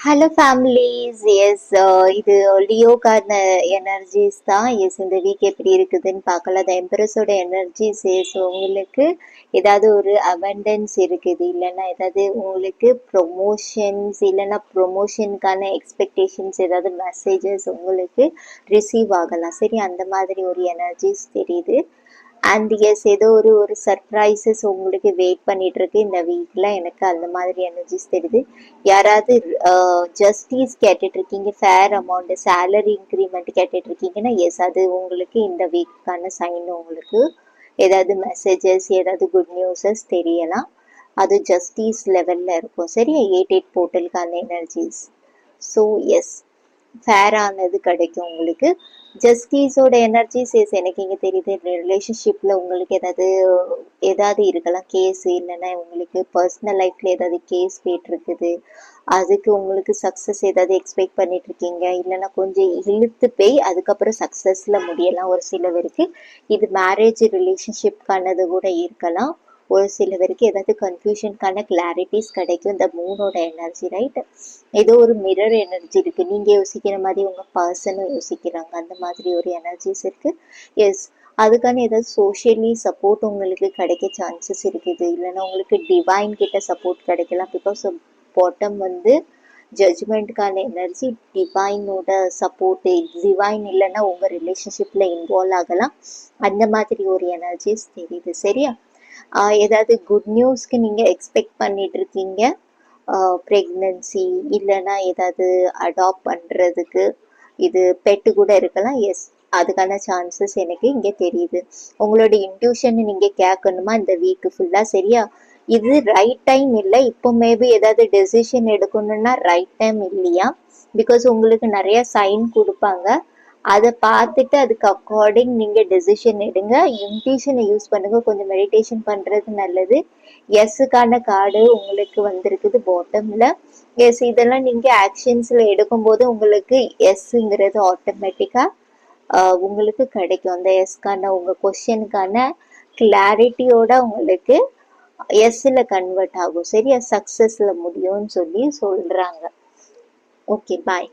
Hello families. S, இது லியோக்கான energies தான். S, இந்த வீக் எப்படி இருக்குதுன்னு பார்க்கலாம். அந்த எம்பரஸோட எனர்ஜிஸ் எஸ் உங்களுக்கு ஏதாவது ஒரு அபண்டன்ஸ் இருக்குது, இல்லைன்னா ஏதாவது உங்களுக்கு ப்ரொமோஷன்ஸ், இல்லைன்னா ப்ரொமோஷனுக்கான எக்ஸ்பெக்டேஷன்ஸ், ஏதாவது மெசேஜஸ் உங்களுக்கு ரிசீவ் ஆகலாம். சரி, அந்த மாதிரி ஒரு எனர்ஜிஸ் தெரியுது. அண்ட் எஸ், ஏதோ ஒரு சர்ப்ரைசஸ் உங்களுக்கு வெயிட் பண்ணிட்டு இருக்கு இந்த வீக்ல. எனக்கு அந்த மாதிரி எனர்ஜிஸ் தெரியுது. யாராவது ஜஸ்டிஸ் கேட்டுட்டு இருக்கீங்க, ஃபேர் அமௌண்ட் சேலரி இன்க்ரிமெண்ட் கேட்டுட்டு இருக்கீங்கன்னா எஸ், அது உங்களுக்கு இந்த வீக்கான சைன். உங்களுக்கு ஏதாவது மெசேஜஸ், ஏதாவது குட் நியூஸஸ் தெரியலாம். அது ஜஸ்டிஸ் லெவல்ல இருக்கும். சரியா, 8-8 போர்ட்டலுக்கான எனர்ஜிஸ். ஸோ எஸ், ஃபேரானது கிடைக்கும் உங்களுக்கு. ஜஸ்டிஸோட எனர்ஜிஸ் எஸ் எனக்கு இங்கே தெரியுது. ரிலேஷன்ஷிப்பில் உங்களுக்கு ஏதாவது இருக்கலாம் கேஸ், இல்லைன்னா உங்களுக்கு பர்சனல் லைஃப்பில் ஏதாவது கேஸ் போயிட்டுருக்குது, அதுக்கு உங்களுக்கு சக்ஸஸ் ஏதாவது எக்ஸ்பெக்ட் பண்ணிட்டு இருக்கீங்க, இல்லைன்னா கொஞ்சம் இழுத்து போய் அதுக்கப்புறம் சக்ஸஸில் முடியலாம். ஒரு சிலவருக்கு இது மேரேஜ் ரிலேஷன்ஷிப்கானது கூட இருக்கலாம். ஒரு சில பேருக்கு ஏதாவது கன்ஃபியூஷனுக்கான கிளாரிட்டிஸ் கிடைக்கும். இந்த மூணோட எனர்ஜி ரைட். ஏதோ ஒரு மிரர் எனர்ஜி இருக்கு. நீங்க யோசிக்கிற மாதிரி உங்க பர்சனும் யோசிக்கிறாங்க, அந்த மாதிரி ஒரு எனர்ஜிஸ் இருக்கு. எஸ், அதுக்கான ஏதாவது சோஷியலி சப்போர்ட் உங்களுக்கு கிடைக்க சான்சஸ் இருக்குது, இல்லைன்னா உங்களுக்கு டிவைன் கிட்ட சப்போர்ட் கிடைக்கலாம். பிகாஸ் பாட்டம் வந்து ஜட்ஜ்மெண்ட்கான எனர்ஜி, டிவைனோட சப்போர்ட். டிவைன் இல்லைன்னா உங்க ரிலேஷன்ஷிப்ல இன்வால்வ் ஆகலாம். அந்த மாதிரி ஒரு எனர்ஜிஸ் தெரியுது. சரியா, ஏதாவது குட் நியூஸ்க்கு நீங்கள் எக்ஸ்பெக்ட் பண்ணிட்டு இருக்கீங்க, ப்ரெக்னன்சி இல்லைன்னா ஏதாவது அடாப்ட் பண்ணுறதுக்கு, இது பெட்டு கூட இருக்கலாம். எஸ், அதுக்கான சான்சஸ் எனக்கு இங்கே தெரியுது. உங்களோட இன்ட்யூஷன் நீங்கள் கேட்கணுமா இந்த வீக்கு ஃபுல்லாக. சரியா, இது ரைட் டைம் இல்லை. இப்போ மேபி ஏதாவது டெசிஷன் எடுக்கணும்னா ரைட் டைம் இல்லையா, பிகாஸ் உங்களுக்கு நிறைய சைன் கொடுப்பாங்க. அதை பார்த்துட்டு அதுக்கு அக்கார்டிங் நீங்கள் டெசிஷன் எடுங்க. இன்ட்யூஷனை யூஸ் பண்ணுங்க. கொஞ்சம் மெடிடேஷன் பண்ணுறது நல்லது. எஸ்ஸுக்கான கார்டு உங்களுக்கு வந்திருக்குது பாட்டமில். எஸ், இதெல்லாம் நீங்கள் ஆக்ஷன்ஸில் எடுக்கும்போது உங்களுக்கு எஸ்ஸுங்கிறது ஆட்டோமேட்டிக்காக உங்களுக்கு கிடைக்கும். அந்த எஸ்க்கான உங்கள் கொஷனுக்கான கிளாரிட்டியோட உங்களுக்கு எஸ்ஸில் கன்வெர்ட் ஆகும். சரியா, சக்ஸஸில் முடியும்னு சொல்லி சொல்கிறாங்க. ஓகே, பாய்.